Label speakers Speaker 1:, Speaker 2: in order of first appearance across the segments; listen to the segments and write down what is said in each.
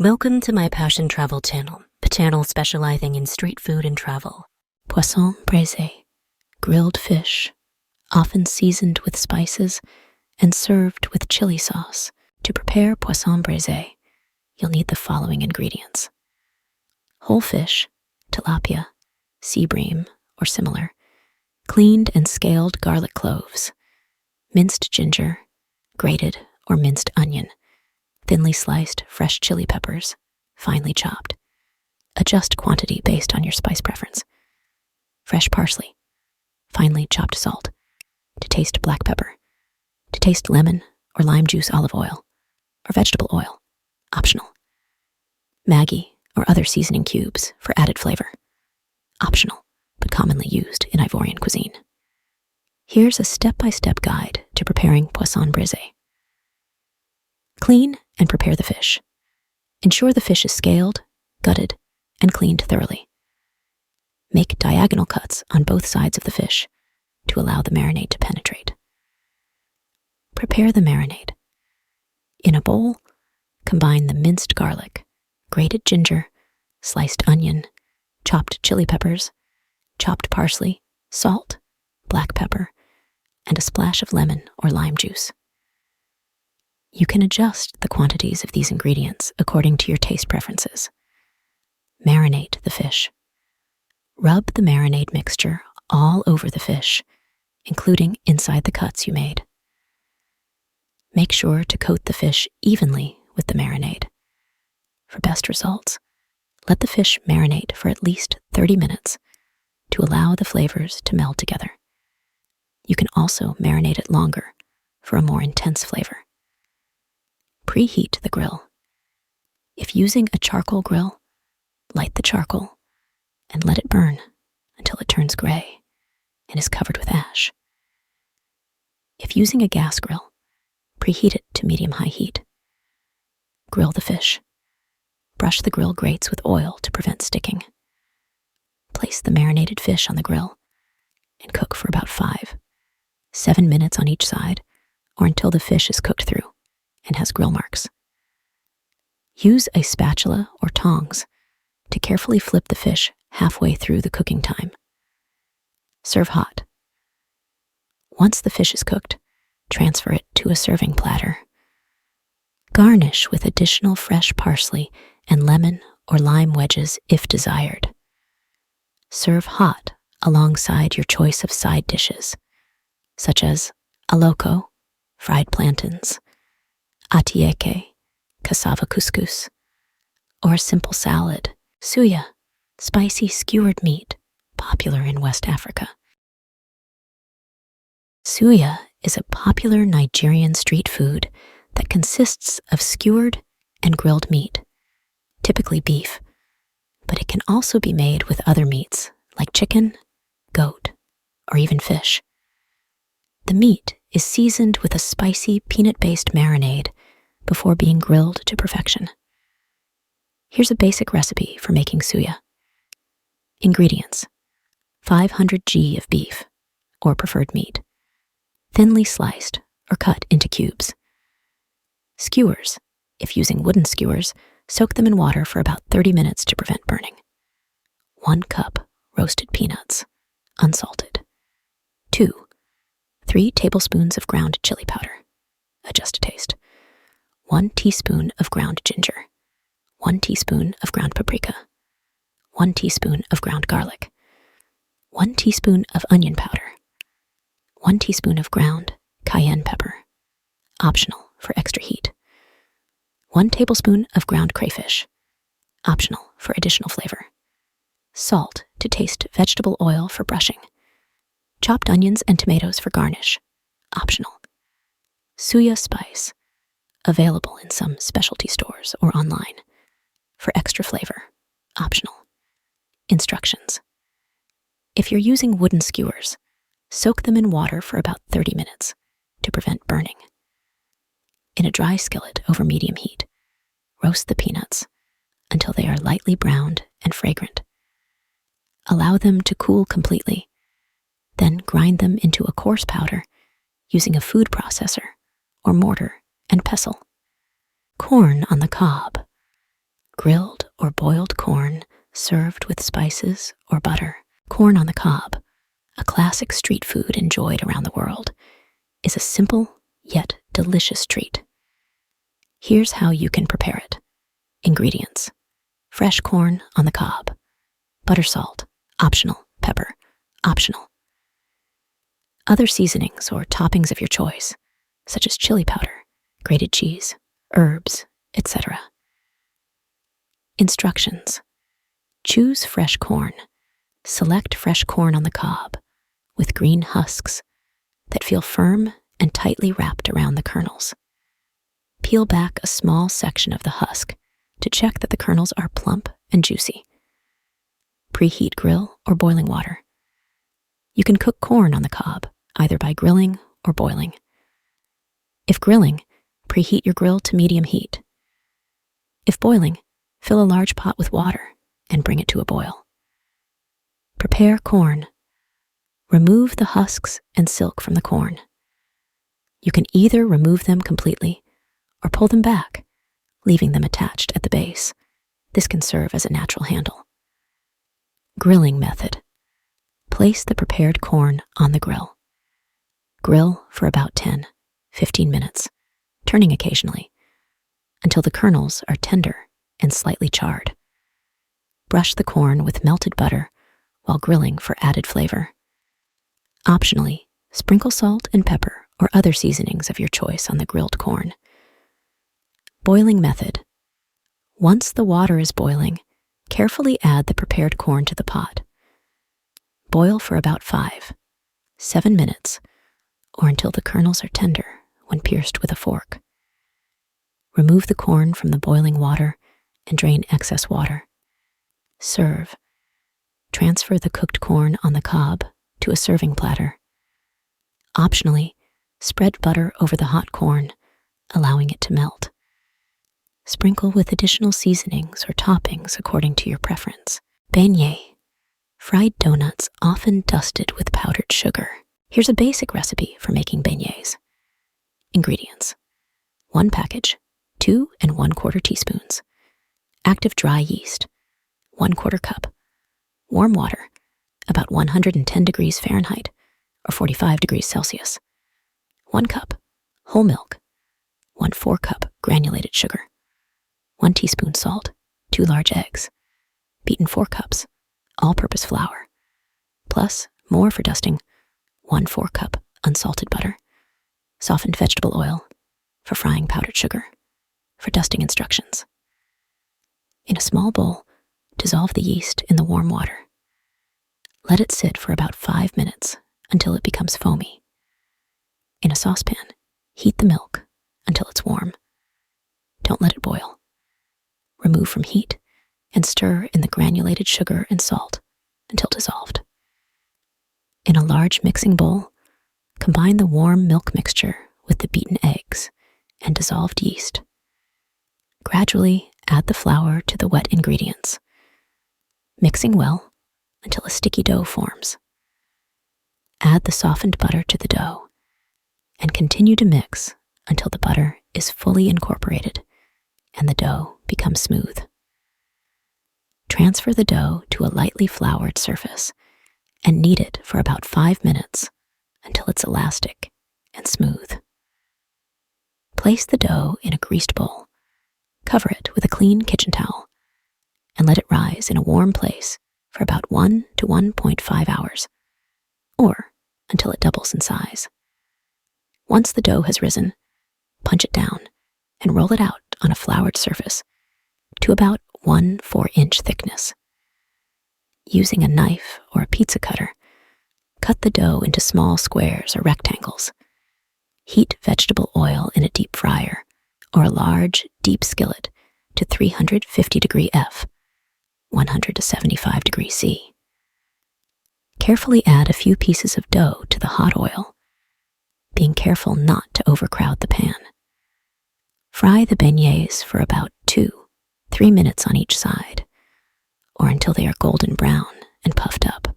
Speaker 1: Welcome to my Passion Travel channel, the channel specializing in street food and travel. Poisson braisé, grilled fish, often seasoned with spices and served with chili sauce. To prepare poisson braisé, you'll need the following ingredients: whole fish, tilapia, sea bream, or similar, cleaned and scaled garlic cloves, minced ginger, grated or minced onion, thinly sliced fresh chili peppers, finely chopped. Adjust quantity based on your spice preference. Fresh parsley, finely chopped salt. To taste black pepper. To taste lemon or lime juice olive oil, or vegetable oil, optional. Maggi or other seasoning cubes for added flavor, optional, but commonly used in Ivorian cuisine. Here's a step-by-step guide to preparing poisson braisé. Clean and prepare the fish. Ensure the fish is scaled, gutted, and cleaned thoroughly. Make diagonal cuts on both sides of the fish to allow the marinade to penetrate. Prepare the marinade. In a bowl, combine the minced garlic, grated ginger, sliced onion, chopped chili peppers, chopped parsley, salt, black pepper, and a splash of lemon or lime juice. You can adjust the quantities of these ingredients according to your taste preferences. Marinate the fish. Rub the marinade mixture all over the fish, including inside the cuts you made. Make sure to coat the fish evenly with the marinade. For best results, let the fish marinate for at least 30 minutes to allow the flavors to meld together. You can also marinate it longer for a more intense flavor. Preheat the grill. If using a charcoal grill, light the charcoal and let it burn until it turns gray and is covered with ash. If using a gas grill, preheat it to medium-high heat. Grill the fish. Brush the grill grates with oil to prevent sticking. Place the marinated fish on the grill and cook for about 5-7 minutes on each side, or until the fish is cooked through and has grill marks. Use a spatula or tongs to carefully flip the fish halfway through the cooking time. Serve hot. Once the fish is cooked, transfer it to a serving platter. Garnish with additional fresh parsley and lemon or lime wedges if desired. Serve hot alongside your choice of side dishes, such as aloko, fried plantains, atieke, cassava couscous, or a simple salad, suya, spicy skewered meat, popular in West Africa. Suya is a popular Nigerian street food that consists of skewered and grilled meat, typically beef, but it can also be made with other meats like chicken, goat, or even fish. The meat is seasoned with a spicy peanut-based marinade before being grilled to perfection. Here's a basic recipe for making suya. Ingredients: 500 g of beef, or preferred meat, thinly sliced or cut into cubes. Skewers. If using wooden skewers, soak them in water for about 30 minutes to prevent burning. 1 cup roasted peanuts, unsalted. 3 tablespoons of ground chili powder. Adjust to taste. 1 teaspoon of ground ginger. 1 teaspoon of ground paprika. 1 teaspoon of ground garlic. 1 teaspoon of onion powder. 1 teaspoon of ground cayenne pepper, optional for extra heat. 1 tablespoon of ground crayfish, optional for additional flavor. Salt to taste, vegetable oil for brushing. Chopped onions and tomatoes for garnish, optional. Suya spice, available in some specialty stores or online, for extra flavor, optional. Instructions: if you're using wooden skewers, soak them in water for about 30 minutes to prevent burning. In a dry skillet over medium heat, roast the peanuts until they are lightly browned and fragrant. Allow them to cool completely, then grind them into a coarse powder using a food processor or mortar and pestle. Corn on the cob. grilled or boiled corn served with spices or butter. Corn on the cob, a classic street food enjoyed around the world, is a simple yet delicious treat. Here's how you can prepare it. Ingredients: fresh corn on the cob, butter, salt, optional, pepper, optional. Other seasonings or toppings of your choice, such as chili powder, grated cheese, herbs, etc. Instructions: choose fresh corn. Select fresh corn on the cob with green husks that feel firm and tightly wrapped around the kernels. Peel back a small section of the husk to check that the kernels are plump and juicy. Preheat grill or boiling water. You can cook corn on the cob either by grilling or boiling. If grilling, preheat your grill to medium heat. If boiling, fill a large pot with water and bring it to a boil. Prepare corn. Remove the husks and silk from the corn. You can either remove them completely or pull them back, leaving them attached at the base. This can serve as a natural handle. Grilling method. Place the prepared corn on the grill. Grill for about 10-15 minutes, turning occasionally, until the kernels are tender and slightly charred. Brush the corn with melted butter while grilling for added flavor. Optionally, sprinkle salt and pepper or other seasonings of your choice on the grilled corn. Boiling method. Once the water is boiling, carefully add the prepared corn to the pot. Boil for about 5-7 minutes, or until the kernels are tender when pierced with a fork. Remove the corn from the boiling water and drain excess water. Serve. Transfer the cooked corn on the cob to a serving platter. Optionally, spread butter over the hot corn, allowing it to melt. Sprinkle with additional seasonings or toppings according to your preference. Beignet. Fried doughnuts often dusted with powdered sugar. Here's a basic recipe for making beignets. Ingredients: 1 package, 2 1/4 teaspoons. Active dry yeast, 1/4 cup. Warm water, about 110 degrees Fahrenheit or 45 degrees Celsius. 1 cup. Whole milk. 1/4 cup granulated sugar. 1 teaspoon salt. 2 large eggs. Beaten 4 cups. All-purpose flour. Plus, more for dusting, 1/4 cup unsalted butter. Softened vegetable oil for frying powdered sugar. For dusting instructions. In a small bowl, dissolve the yeast in the warm water. Let it sit for about 5 minutes until it becomes foamy. In a saucepan, heat the milk until it's warm. Don't let it boil. Remove from heat and stir in the granulated sugar and salt until dissolved. In a large mixing bowl, combine the warm milk mixture with the beaten eggs and dissolved yeast. Gradually add the flour to the wet ingredients, mixing well until a sticky dough forms. Add the softened butter to the dough and continue to mix until the butter is fully incorporated and the dough becomes smooth. Transfer the dough to a lightly floured surface and knead it for about 5 minutes until it's elastic and smooth. Place the dough in a greased bowl, cover it with a clean kitchen towel, and let it rise in a warm place for about 1 to 1.5 hours, or until it doubles in size. Once the dough has risen, punch it down and roll it out on a floured surface to about 1 4-inch thickness. Using a knife or a pizza cutter, cut the dough into small squares or rectangles. Heat vegetable oil in a deep fryer or a large, deep skillet to 350 degree F, 100 to 75 degrees C. Carefully add a few pieces of dough to the hot oil, being careful not to overcrowd the pan. Fry the beignets for about 2-3 minutes on each side, or until they are golden brown and puffed up.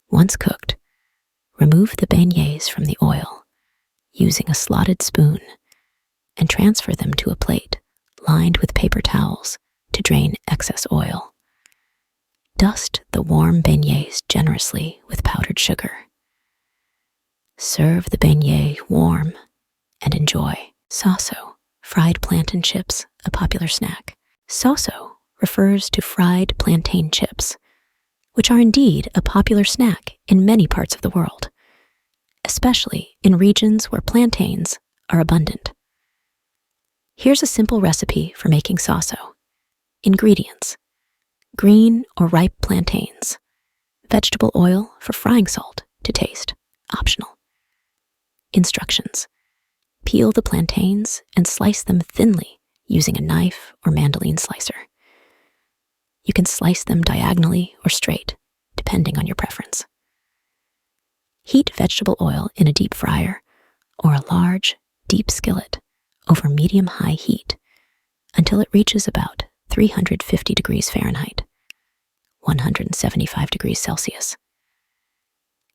Speaker 1: Once cooked, remove the beignets from the oil using a slotted spoon and transfer them to a plate lined with paper towels to drain excess oil. Dust the warm beignets generously with powdered sugar. Serve the beignet warm and enjoy. Sosso, fried plantain chips, a popular snack. Sosso refers to fried plantain chips, which are indeed a popular snack in many parts of the world, especially in regions where plantains are abundant. Here's a simple recipe for making sosso. Ingredients: green or ripe plantains, vegetable oil for frying, salt to taste, optional. Instructions: peel the plantains and slice them thinly using a knife or mandolin slicer. You can slice them diagonally or straight, depending on your preference. Heat vegetable oil in a deep fryer or a large, deep skillet over medium-high heat until it reaches about 350 degrees Fahrenheit, 175 degrees Celsius.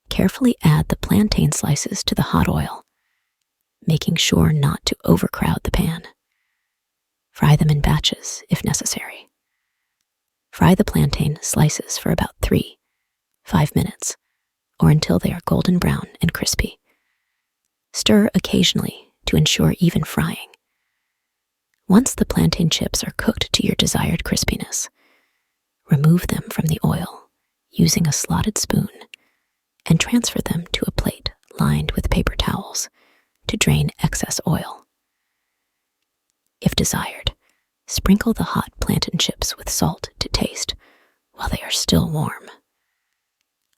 Speaker 1: Carefully add the plantain slices to the hot oil, making sure not to overcrowd the pan. Fry them in batches if necessary. Fry the plantain slices for about 3-5 minutes, or until they are golden brown and crispy. Stir occasionally to ensure even frying. Once the plantain chips are cooked to your desired crispiness, remove them from the oil using a slotted spoon and transfer them to a plate lined with paper towels to drain excess oil. If desired, sprinkle the hot plantain chips with salt to taste while they are still warm.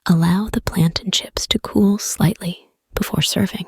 Speaker 1: Allow the plantain chips to cool slightly before serving.